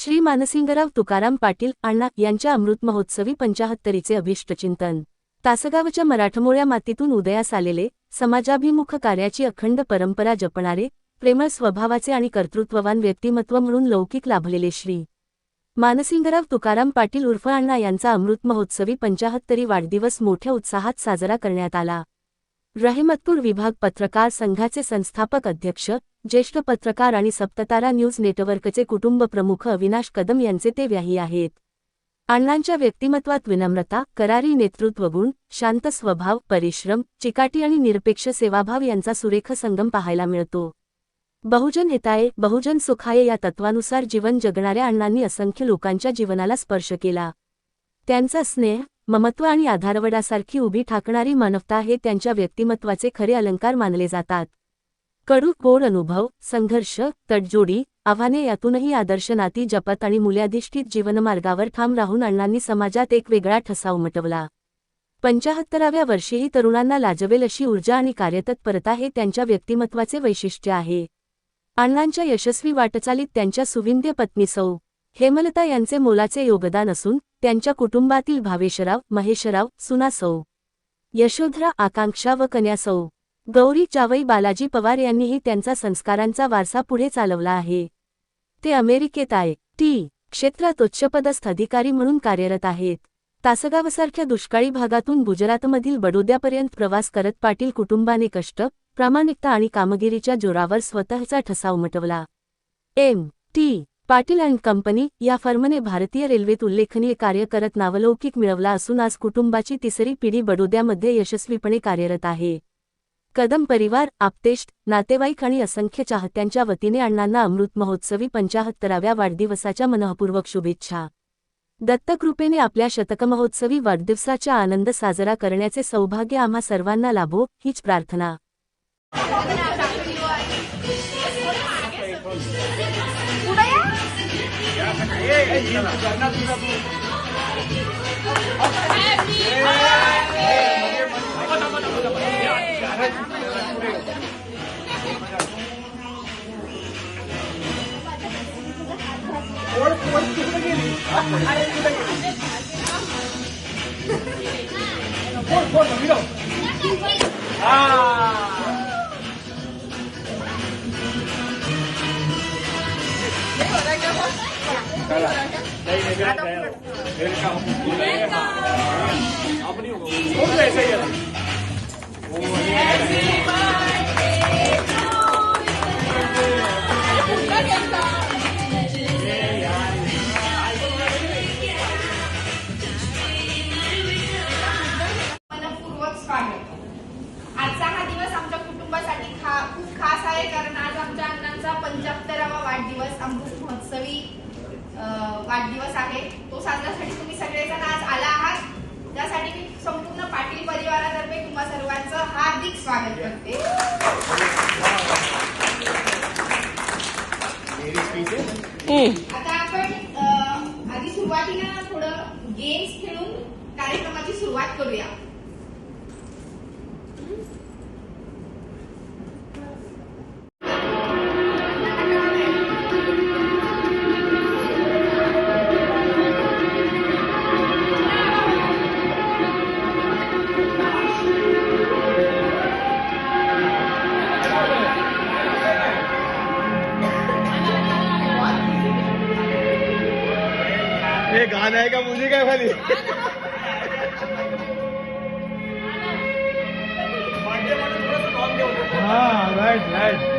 श्री मानसिंगराव तुकाराम पाटील अण्णा यांच्या अमृत महोत्सवी 75चे अभिष्टचिंतन। तासगावच्या मराठमोळ्या मातीतून उदयास आलेले, समाजाभिमुख कार्याची अखंड परंपरा जपणारे, प्रेमळ स्वभावाचे आणि कर्तृत्ववान व्यक्तिमत्व म्हणून लौकिक लाभलेले श्री मानसिंगराव तुकाराम पाटील उर्फ अण्णा यांचा अमृत महोत्सवी 75वी वाढदिवस मोठ्या उत्साहात साजरा करण्यात आला। रहमतपूर विभाग पत्रकार संघाचे संस्थापक अध्यक्ष, ज्येष्ठ पत्रकार आणि सप्ततारा न्यूज नेटवर्कचे कुटुंब प्रमुख अविनाश कदम यांचे ते व्याही आहेत। अण्णांच्या व्यक्तिमत्वात विनम्रता, करारी नेतृत्वगुण, शांत स्वभाव, परिश्रम, चिकाटी आणि निरपेक्ष सेवाभाव यांचा सुरेख संगम पाहायला मिळतो। बहुजन हिताय बहुजन सुखाय या तत्वानुसार जीवन जगणाऱ्या अण्णांनी असंख्य लोकांच्या जीवनाला स्पर्श केला। त्यांचा स्नेह, ममत्व आणि आधारवडासारखी उभी ठाकणारी मानवता हे त्यांच्या व्यक्तिमत्वाचे खरे अलंकार मानले जातात। कडू गोड अनुभव, संघर्ष, तडजोडी, आव्हाने यातूनही आदर्श नाती जपत आणि मूल्याधिष्ठित जीवनमार्गावर ठाम राहून अण्णांनी समाजात एक वेगळा ठसा उमटवला। 75व्या वर्षीही तरुणांना लाजवेल अशी ऊर्जा आणि कार्यतत्परता हे त्यांच्या व्यक्तिमत्वाचे वैशिष्ट्य आहे। अण्णांच्या यशस्वी वाटचालीत त्यांच्या सुविद्य पत्नी सौ हेमलता यांचे मोलाचे योगदान असून त्यांच्या कुटुंबातील भावेशराव, महेशराव, सुना सौ यशोधरा, आकांक्षा व कन्या सौ गौरी, जावई बालाजी पवार यांनीही त्यांचा संस्कारांचा वारसा पुढे चालवला आहे। ते अमेरिकेत आय.टी. क्षेत्रात उच्चपदस्थ अधिकारी म्हणून कार्यरत आहेत। तासगावसारख्या दुष्काळी भागातून गुजरातमधील बडोद्यापर्यंत प्रवास करत पाटील कुटुंबाने कष्ट, प्रामाणिकता आणि कामगिरीच्या जोरावर स्वतःचा ठसा उमटवला। एम.टी. पाटील अँड कंपनी या फर्मने भारतीय रेल्वेत उल्लेखनीय कार्य करत नावलौकिक मिळवला असून आज कुटुंबाची तिसरी पिढी बडोद्यामध्ये यशस्वीपणे कार्यरत आहे। कदम परिवार, आप्तेष्ट, नातेवाईक आणि असंख्य चाहत्यांच्या वतीने अण्णांना अमृत महोत्सवी 75व्या वाढदिवसाच्या मनःपूर्वक शुभेच्छा। दत्तकृपेने आपल्या शतकमहोत्सवी वाढदिवसाचा आनंद साजरा करण्याचे सौभाग्य आम्हा सर्वांना लाभो हीच प्रार्थना। आजचा हा दिवस आमच्या कुटुंबासाठी खूप खास आहे, कारण आज आमच्या अण्णांचा 75वा वाढदिवस अमृत महोत्सवी वाढदिवस आहे। तो साजऱ्यासाठी तुम्ही सगळेजण आज आला आहात, त्यासाठी मी संपूर्ण पाटील परिवारातर्फे तुम्हा सर्वांचं हार्दिक स्वागत करते। आता आपण आधी सुरुवातीला थोडं गेम्स खेळून कार्यक्रमाची सुरुवात करूया। ये गाना है का म्यूजिक है खाली। हाँ राइट राइट।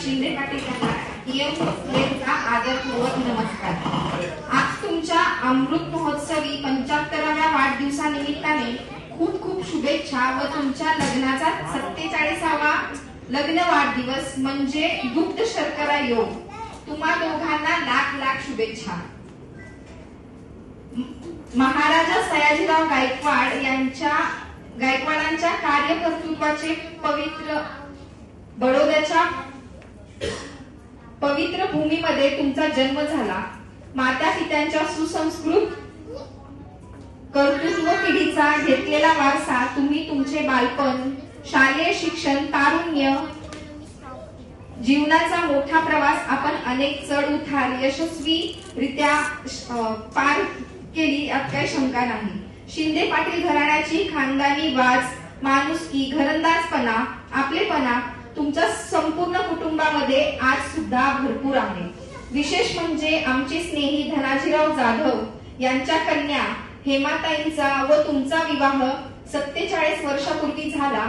शिंदे पाटील यांना DM भोसलेंचा आदरपूर्वक नमस्कार. आज तुमच्या अमृत महोत्सवी 75व्या वाढदिवसानिमित्ताने खूप खूप शुभेच्छा व तुमच्या लग्नाचा 47वा लग्न वाढदिवस म्हणजे दुग्ध शर्करा योग. तुम्हा दोघांना लाख लाख शुभेच्छा. महाराजा सयाजीराव गायकवाडांच्या कार्यकर्तृत्वाचे पवित्र बडोद्याच्या पवित्र भूमीमध्ये तुमचा जन्म झाला. माता पित्यांच्या सुसंस्कृत कर्तृत्व पिढीचा घेतलेला वारसा तुम्ही तुमचे बालपण, शालेय शिक्षण, तारुण्य, जीवनाचा मोठा प्रवास आपण अनेक चढ उतार यशस्वीरित्या पार केली यात काही शंका नाही. शिंदे पाटील घराण्याची खानदानी वाज, माणुसकी, घरंदाजपणा, आपलेपणा तुमच्या संपूर्ण कुटुंबामध्ये आज सुद्धा भरपूर आहे. विशेष म्हणजे आमचे स्नेही धनाजीराव जाधव यांच्या कन्या हेमाताईंचा व तुमचा विवाह 47 वर्षापूर्वी झाला.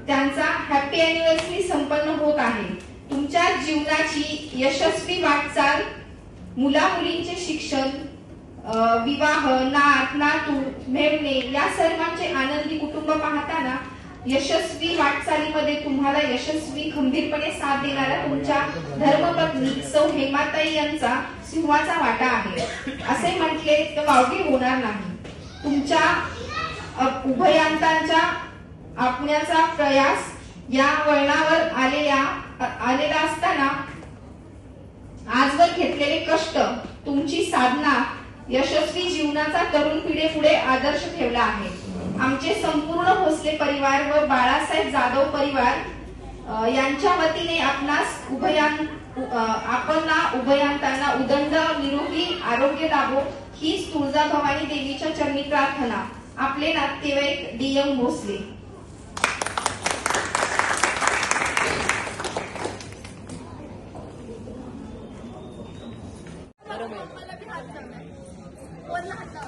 त्यांचा हॅपी अॅनिव्हर्सरी संपन्न होत आहे. तुमच्या जीवनाची यशस्वी वाटचाल, मुला मुलींचे शिक्षण, विवाह, नात नातू, मेवणे या सर्वांचे आनंदी कुटुंब पाहताना यशस्वी वाटचालीमध्ये तुम्हाला यशस्वी खंबीरपणे साथ देणाऱ्या तुमच्या धर्मपत्नी सौ हेमाताई यांचा सिंहाचा वाटा आहे असे म्हटले तर वावगे होणार नाही. तुमच्या उभयांतांच्या आपण्याचा प्रयास या वळणावर आलेला असताना आजवर घेतलेले कष्ट, तुमची साधना यशस्वी जीवनाचा तरुण पिढीपुढे आदर्श ठेवला आहे. आमचे संपूर्ण भोसले परिवार व बाळासाहेब जाधव परिवार यांच्या वतीने उभयांतांना उदंड निरोगी आरोग्य लाभो हीच तुळजाभवानी देवीच्या चरणी प्रार्थना. आपले नातेवाईक DM Bhosale.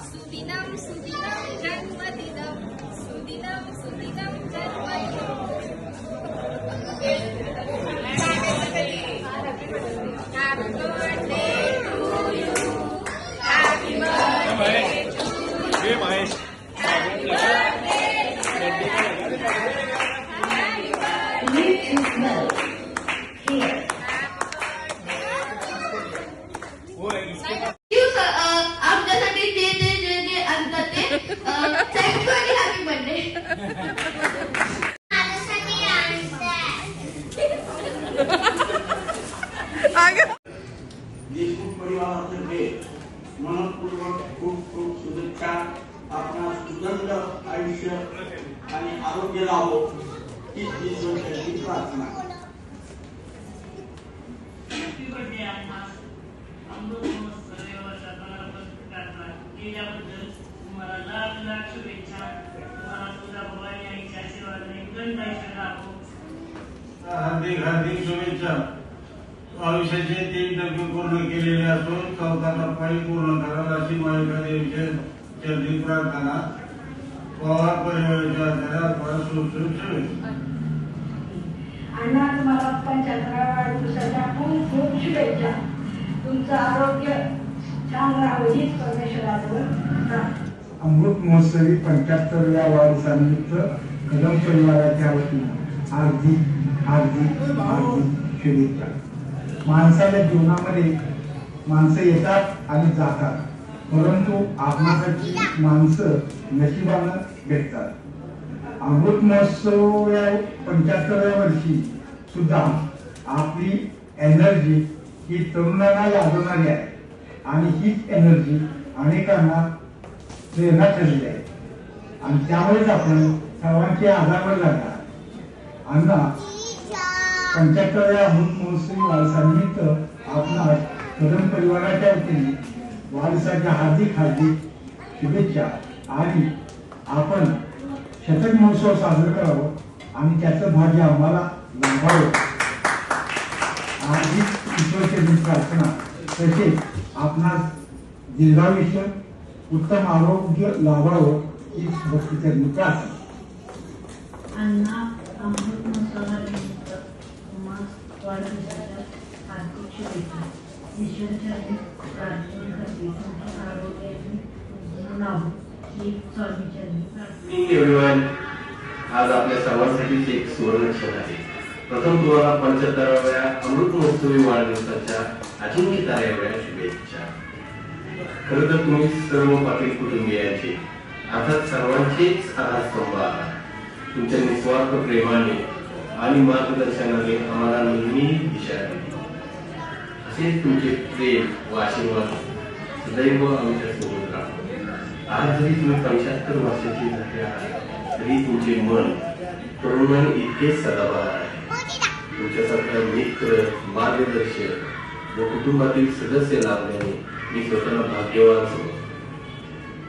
सुदिनम सुदिनम जन्मदिनम सुदिनम सुदिनम जन्मदिनम. Happy birthday to you. Happy birthday to you. हे Mahesh Happy birthday. Happy birthday. आमच्यासाठी जे आणतात ते थँक्यू आणि हॅपी बर्थडे. देशमुख परिवारातर्फे मनपूर्वक खूप खूप शुभेच्छा. आपणास सुगंध आयुष्य आणि आरोग्य लाभो हीच ईश्वराची प्रार्थना. हॅपी बर्थडे आपणास. अमृत महोत्सवी वर्षाला प्रार्थना केल्याबद्दल तुम्हाला लाख लाख शुभेच्छा. तुम्हाला तुझ्या भवानी आईच्या आशीर्वादाने उदंड आयुष्य लाभो. हार्दिक हार्दिक शुभेच्छा. आयुष्याचे 3 टप्पे पूर्ण केलेले असून 4था टप्पाही पूर्ण कराल अशी मालिका देवीच्या चरणी प्रार्थना. पवार परिवाराच्या घरात शुभेच्छा. अण्णा तुम्हाला 75व्या वाढदिवसाच्या खूप खूप शुभेच्छा. तुमचं आरोग्य छान राहावं हीच परमेश्वराजवळ प्रार्थना. अमृत महोत्सवी 75व्या वाढदिवसानिमित्त कदम परिवाराच्या वतीने हार्दिक हार्दिक हार्दिक शुभेच्छा. माणसाच्या जीवनामध्ये माणसं येतात आणि जातात, परंतु आपणासाठी माणसं नशिबानं भेटतात. अमृत महोत्सव या 75व्या वर्षी सुद्धा आपली एनर्जी ही तरुणांना लाभणारी आहे आणि हीच एनर्जी अनेकांना प्रेरणा ठरली आहे आणि त्यामुळेच आपण सर्वांचे आधार लागला. अण्णा 75व्या अमृत महोत्सवी वाढदिवसानिमित्त आपणास कदम परिवाराच्या वतीने वाढदिवसाच्या हार्दिक हार्दिक शुभेच्छा. आणि आपण शतक महोत्सव साजरा करावं आणि त्याचं भाग्य आम्हाला लाभावं हीच ईश्वराची प्रार्थना. तसेच आपणास दीर्घायुष्य उत्तम आरोग्य लाभावं हीच भक्तीचरणी प्रार्थना. अण्णा अमृत महोत्सवानिमित्त तुम्हाला वाढदिवसाच्या हार्दिक शुभेच्छा. ईश्वरचरणी प्रार्थना करते तुमच्या आरोग्याची लाभो ही स्वामीचरणी प्रार्थना. एव्हरीवन, आज आपल्या सर्वांसाठीच एक सुवर्ण क्षण आहे. प्रथम तुम्हाला 75व्या अमृत महोत्सवी वाढदिवसाच्या अजिंक्यताऱ्या शुभेच्छा. खरं तर तुम्ही सर्व पाटील कुटुंबियांचे अर्थात सर्वांचेच आधारस्तंभ आहात. तुमच्या निस्वार्थ प्रेमाने आणि मार्गदर्शनाने आम्हाला नेहमी दिशा दिली. असेच तुमचे प्रेम व आशीर्वाद सदैव आमच्या सोबत राहतो. आज जरी तुम्ही 75 वर्षाची झाले आहात तरी तुमचे मन तरुणाने इतकेच सदाबहार आहे. तुमच्यासारखा मित्र, मार्गदर्शक व कुटुंबातील सदस्य लाभल्याने मी स्वतःला भाग्यवान समजतो.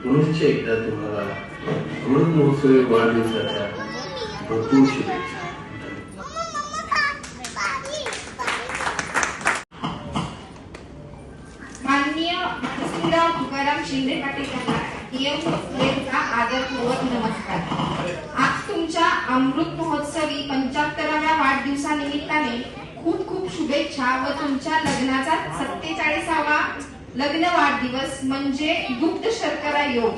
पुनश्च एकदा तुम्हाला अमृत महोत्सवी वाढदिवसाच्या भरपूर शुभेच्छा. माननीय श्रीराव तुकाराम शिंदे पाटील यांना आदरपूर्वक नमस्कार. आज तुमच्या अमृत महोत्सवी 75व्या वाढदिवसानिमित्ताने खूप खूप शुभेच्छा व तुमच्या लग्नाचा 47वा लग्न वाढदिवस म्हणजे दुग्ध शर्करा योग.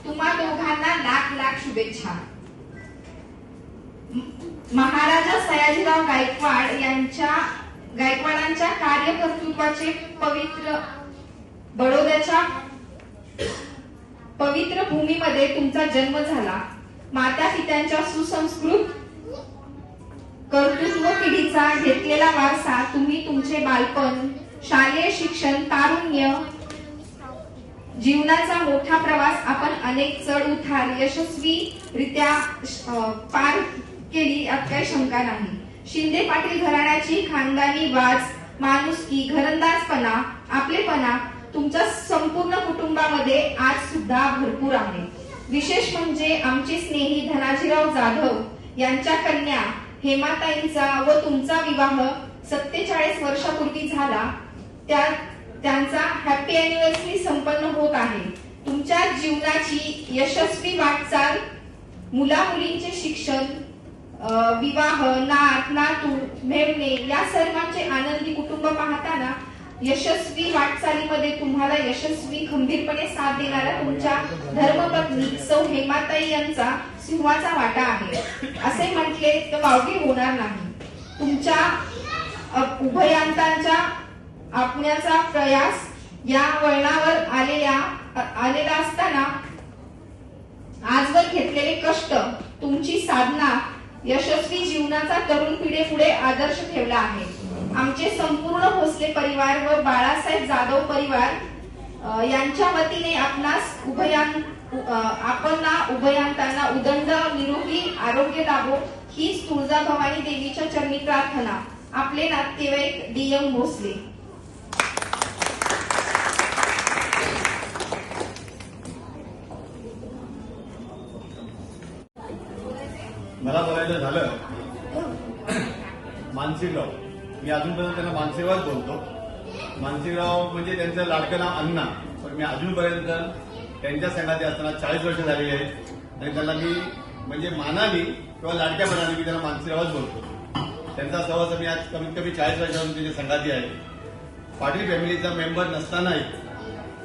तुम्हा दोघांना लाख लाख शुभेच्छा. महाराजा सयाजीराव गायकवाडांच्या कार्यकर्तृत्वाचे बडोद्याच्या पवित्र भूमीमध्ये तुमचा जन्म झाला. माता पित्यांच्या सुसंस्कृत कर्तृत्व पिढीचा घेतलेला वारसा तुम्ही तुमचे बालपण, शालेय शिक्षण, तारुण्य, जीवनाचा मोठा प्रवास आपण अनेक चढ उतार यशस्वीरित्या पार केली यात काही शंका नाही. शिंदे पाटील घराण्याची खानदानी वाज, माणुसकी, घरंदाजपणा, आपलेपणा तुमच्या संपूर्ण कुटुंबामध्ये आज सुद्धा भरपूर आहे. विशेष म्हणजे आमचे स्नेही धनाजीराव जाधव यांच्या कन्या हेमाताईंचा व तुमचा विवाह 47 वर्षापूर्वी झाला. त्यांचा हॅपी अॅनिव्हर्सरी संपन्न होत आहे. तुमच्या जीवनाची यशस्वी वाटचाल, मुला मुलींचे शिक्षण, विवाह, नात नातू, मेवणे या सर्वांचे आनंदी कुटुंब पाहताना यशस्वी वाटचालीमध्ये तुम्हाला यशस्वी खंबीरपणे साथ देणाऱ्या तुमच्या धर्मपत्नी सौ हेमाताई यांचा सिंहाचा वाटा आहे असे म्हटले तर वावगे होणार नाही. तुमच्या उभयांतांच्या आपण्याचा प्रयास या वळणावर आलेला असताना आजवर घेतलेले कष्ट, तुमची साधना यशस्वी जीवनाचा तरुण पिढीपुढे आदर्श ठेवला आहे. आमचे संपूर्ण भोसले परिवार व बाळासाहेब जाधव परिवार यांच्या वतीने आपणास उभयांतांना उदंड निरोगी आरोग्य लाभो हीच तुळजाभवानी देवीच्या चरणी प्रार्थना. आपले नातेवाईक DM भोसले. मला बोलायचं झालं मानसिंगराव, मी अजूनपर्यंत त्यांना मानसिंगरावच बोलतो. मानसिंगराव म्हणजे त्यांचं लाडकं नाव अण्णा, पण मी अजूनपर्यंत त्यांच्या संघात असताना 40 वर्ष झालेली आहेत आणि त्यांना मी म्हणजे मानाने किंवा लाडक्यापणाने मी त्यांना मानसिंगरावच बोलतो. त्यांचा सहवास मी आज कमीत कमी 40 वर्षापासून त्यांच्या संघाती आहे. पाटील फॅमिलीचा मेंबर नसतानाही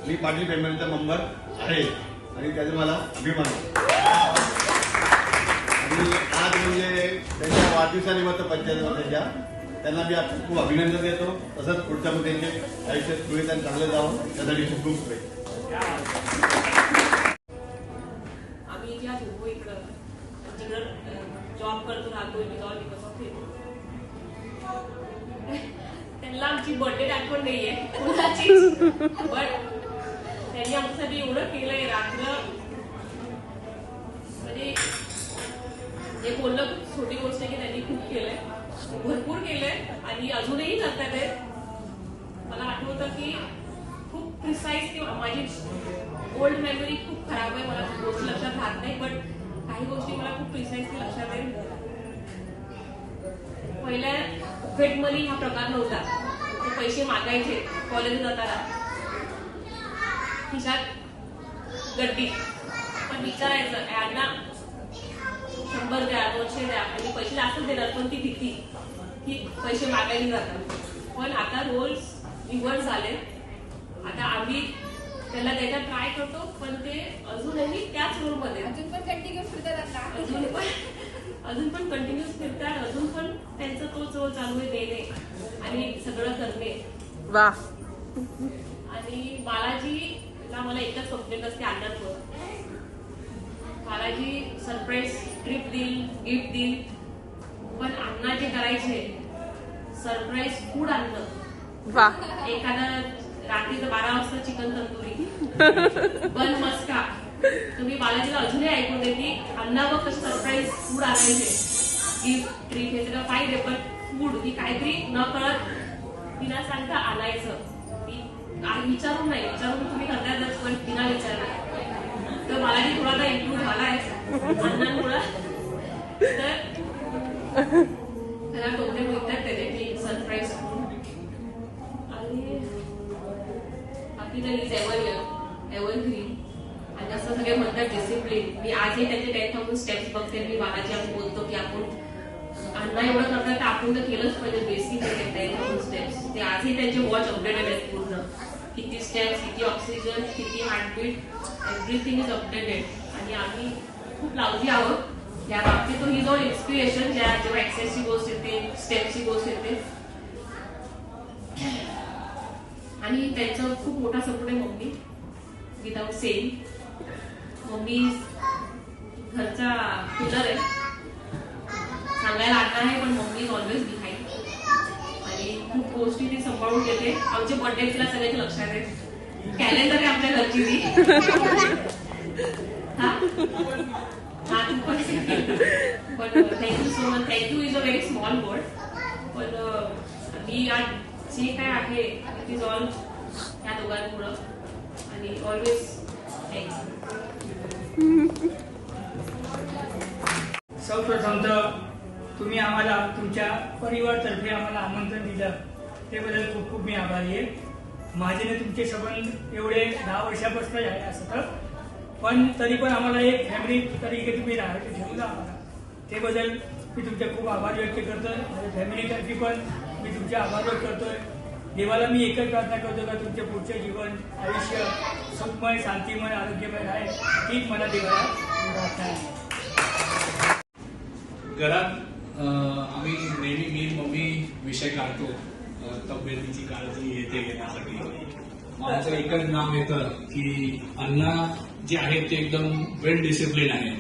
मी पाटील फॅमिलीचा मेंबर आहे आणि त्याचा मला अभिमान आहे. आणि आज म्हणजे त्यांच्या वाढदिवसानिमित्त 75 वर्षाच्या त्यांना मी खूप अभिनंदन देतो. तसंच पुढच्या त्यांचे आयुष्य सुरळीत आणि चांगलं जावं त्यासाठी खूप खूप शुभेच्छा. आम्ही ज्या दोघं इकडं जिकडं जॉब करतो राहतो त्यांना आमची बर्थडे आठवण नाहीये कुणाचीच, पण त्यांनी आमच्यासाठी एवढं केलंय. रात्र म्हणजे हे बोलणं खूप छोटी गोष्ट आहे की त्यांनी खूप केलंय, भरपूर केलंय आणि अजूनही करतात आहेत. मला आठवतं की खूप प्रिसाईज किंवा माझी ओल्ड मेमरी खूप खराब आहे, मला गोष्टी लक्षात राहत नाही, पण काही गोष्टी मला खूप प्रिसाईजली लक्षात आहे. पहिल्या फेट मनी हा प्रकार नव्हता. ते पैसे मागायचे कॉलेज जाताना खिशात गड्डी, पण विचारायचं यांना 100 द्या 200 द्या आणि पैसे जास्त देणार, पण ती भीती की पैसे मागायला जातात. पण आता रोल्स रिव्हर्स झाले. आता आम्ही त्याला द्यायला ट्राय करतो, पण ते अजूनही त्याच रोलमध्ये अजून पण कंटिन्यू फिरतात आता. अजून पण कंटिन्यूस फिरतात. अजून पण त्यांचा तोच रोल चालू आहे, देणे आणि सगळं करणे. वा. आणि बालाजीला मला एकच कंप्लेंट असते अण्णांवर. बालाजी सरप्राईज ट्रिप देईल, गिफ्ट देईल, पण अण्णा जे करायचे सरप्राईज फूड आणलं. वा. एखादा रात्रीचं 12 वाजता चिकन तंदुरी बन मस्का. तुम्ही बालाजीला अजूनही ऐकून दे की अण्णावर कसं सरप्राईज फूड आणायचे, गिफ्ट ट्रिप हे सगळं पाहिजे, पण फूड ही काहीतरी न कळत तिला सांगता आणायचं. विचारून नाही, विचारून तुम्ही करतायच, पण तिला विचारणार. तर बालाजी थोडासा इम्प्रूव्ह झालाय अण्णांमुळे. तर त्याला टोपले मिळतात त्याचे की सरप्राईज फूड. आणि बाकी तर इज एव्हरग्रीन. आणि असं सगळे म्हणतात डिसिप्लिन. मी आजही त्याचे 10,000 स्टेप्स बघते. मी बालाजी आपण बोलतो की आपण अण्णा एवढं करतात तर आपण तर केलंच पाहिजे. बेसिक 10,000 स्टेप्स ते आजही त्यांचे वॉच अपडेटेड आहेत पूर्ण. किती स्टेप्स, किती ऑक्सिजन, किती हार्टबीट, एव्हरीथिंग इज अपडेटेड. आणि आम्ही खूप लावजी आहोत या बाबतीत. तो ही जो इन्स्पिरेशन जेव्हा एक्सरसाइजची गोष्ट येते, स्टेप्सची गोष्ट येते. आणि त्यांचा खूप मोठा सपोर्ट आहे मम्मी. विदाउट सेइंग, मम्मी घरचा पिलर आहे. सांगायला अण्णा आहे, पण मम्मी इज ऑलवेज बिहाइंड. आणि खूप गोष्टी ती सांभाळून घेते. आमचे बर्थडे तिला सगळ्याच्या लक्षात आहे. कॅलेंडर आहे आमच्या घरची ती. हा तू पण पण thank you so much. Thank you is a very small word. पण मी आज जे काय आहे इट इज ऑल ह्या दोघांमुळं. आणि ऑलवेज थँक्यू. सर्वप्रथम तर तुम्ही आम्हाला तुमच्या परिवारातर्फे आम्हाला आमंत्रण दिलं त्याबद्दल खूप खूप मी आभारी आहे. माझे तुमचे संबंध एवढे 10 वर्षापासून झाले असं तर, पण तरी पण आम्हाला एक फॅमिली तरीके तुम्ही राहायचं ठेवलं आम्हाला. ते बद्दल मी तुमचे खूप आभार व्यक्त करतोय. माझ्या फॅमिलीतर्फे पण मी तुमचे आभार व्यक्त करतोय. देवाला मी एकच प्रार्थना करतो का तुमचे पुढचे जीवन आयुष्य सुखमय, शांतिमय, आरोग्यमय आहे. तीच मला देवाला प्रार्थना आहे. घरात आम्ही नेहमी मी मम्मी विषय काढतो तब्येतीची काळजी येते घेण्यासाठी. माझं एकच नाव येतं की अण्णा जे आहेत ते एकदम वेल डिसिप्लिन आहेत.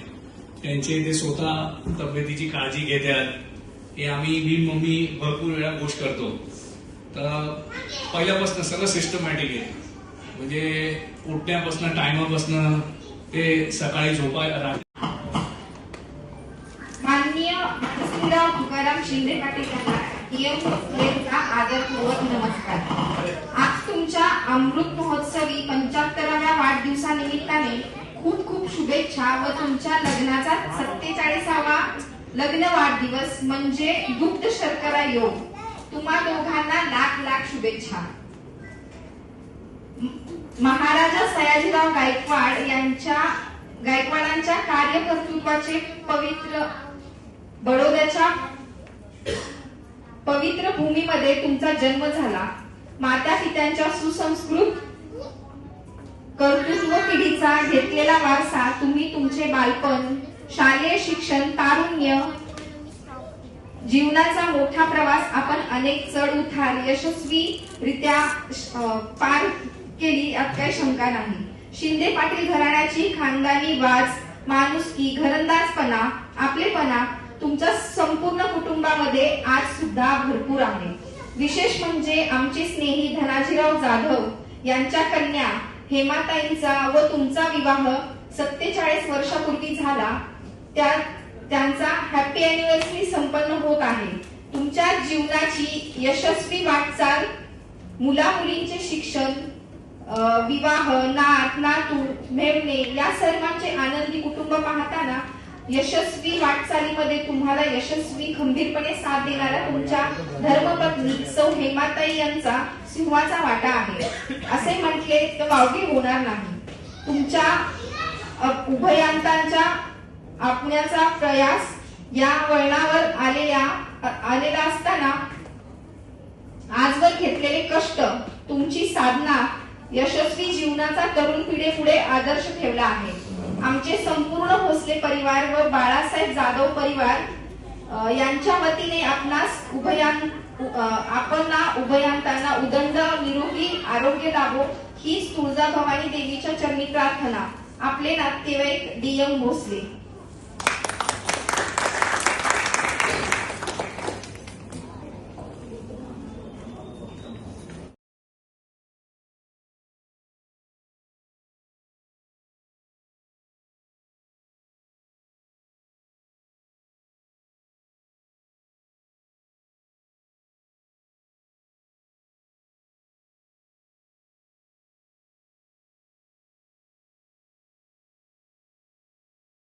त्यांचे ते स्वतः तब्येतीची काळजी घेतात. हे आम्ही मी मम्मी भरपूर वेळा गोष्ट करतो. तर पहिल्यापासून सगळं सिस्टमॅटिक आहे. म्हणजे उठण्यापासून टायमापासून ते सकाळी झोपायला. माननीय श्रीराव तुकाराम शिंदे पाटील यांना आदरपूर्वक नमस्कार. आज तुमच्या अमृत महोत्सवी 75व्या वाढदिवसानिमित्ताने खूप खूप शुभेच्छा व तुमच्या लग्नाचा 47वा लग्न वाढदिवस म्हणजे दुग्ध शर्करा योग. तुम्हा दोघांना लाख लाख शुभेच्छा. महाराजा सयाजीराव गायकवाडांच्या कार्यकर्तृत्वाचे बडोद्याच्या पवित्र भूमीमध्ये तुमचा जन्म झाला. माता पित्यांच्या सुसंस्कृत कर्तृत्व पिढीचा घेतलेला वारसा तुम्ही तुमचे बालपण, शालेय शिक्षण, तारुण्य, जीवनाचा मोठा प्रवास आपण अनेक चढ उतार यशस्वीरित्या पार केली यात काही शंका नाही. शिंदे पाटील घराण्याची खानदानी वाज, माणुसकी, घरंदाजपणा, आपलेपणा तुमच्या संपूर्ण कुटुंबामध्ये आज सुद्धा भरपूर आहे. विशेष म्हणजे आमचे स्नेही धनाजीराव जाधव यांच्या कन्या हेमाताईंचा व तुमचा विवाह 47 वर्षापूर्वी झाला. त्यांचा हॅपी अॅनिव्हर्सरी संपन्न होत आहे. तुमच्या जीवनाची यशस्वी वाटचाल, मुला मुलींचे शिक्षण, विवाह, नात नातू, मेवणे या सर्वांचे आनंदी कुटुंब पाहताना यशस्वी वाटचालीमध्ये तुम्हाला यशस्वी खंबीरपणे साथ देणाऱ्या तुमच्या धर्मपत्नी सौ हेमाताई यांचा सिंहाचा वाटा आहे असे म्हटले तर वावगे होणार नाही. तुमच्या उभयांतांच्या आपण्याचा प्रयास या वळणावर आलेल्या आलेला असताना आजवर घेतलेले कष्ट, तुमची साधना यशस्वी जीवनाचा तरुण पिढीपुढे आदर्श ठेवला आहे. आमचे संपूर्ण भोसले परिवार व बाळासाहेब जाधव परिवार यांच्या वतीने आपणास उभयांतांना उदंड निरोगी आरोग्य लाभो हीच तुळजाभवानी देवीच्या चरणी प्रार्थना. आपले नातेवाईक DM भोसले.